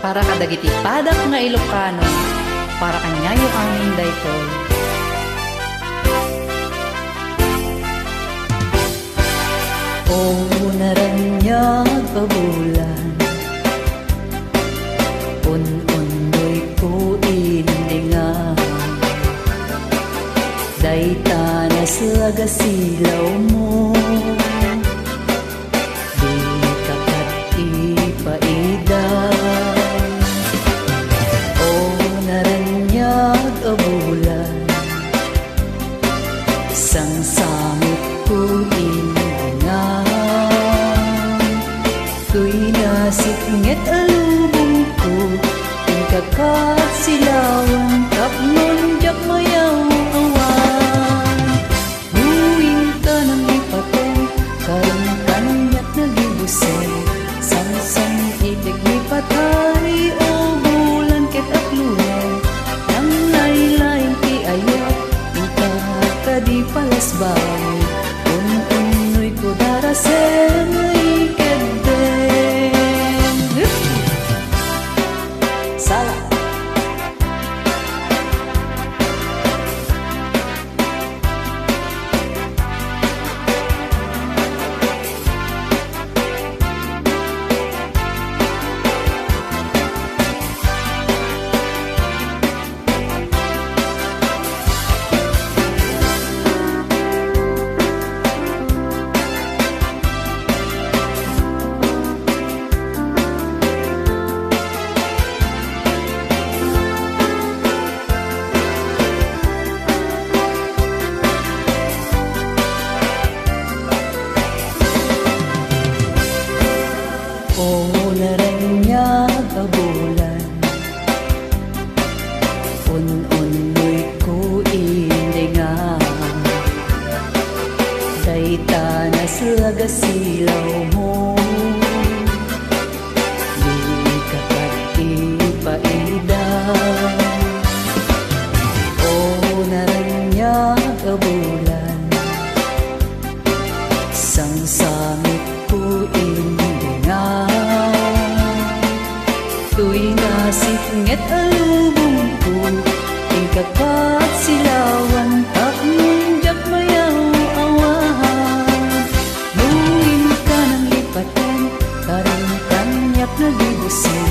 para kadagiti padak nga Ilocano, para kanyayo amin daytoy. O naranyag pabulan, un-undoy ko indingan, dayta na slaga silaw mo, di kakat ipaidan. O naranyag pabulan, sang-samit ko tuy nasipngit alubong ko, tingkakat silawan, tapnon jak mayaw awan. Huwing ka ng ipaten, karang-kanyak nagibusen, sang-sang itig ni patay, o bulan ket aklunan, nang lain-lain ti ayat, tingkakadi palasbay, un-unoy ko darasen, un-unoy ko indingan, dayta na slaga silaw mo, di kakat ipaidan. O naranyag bulan, sang-samit ko indingan, tuy nasipngit alubong ko, tingkakat silawan, tapnon jak mayaw awan. Nuwin ka ng lipatan, karang-kanyak nagibusin,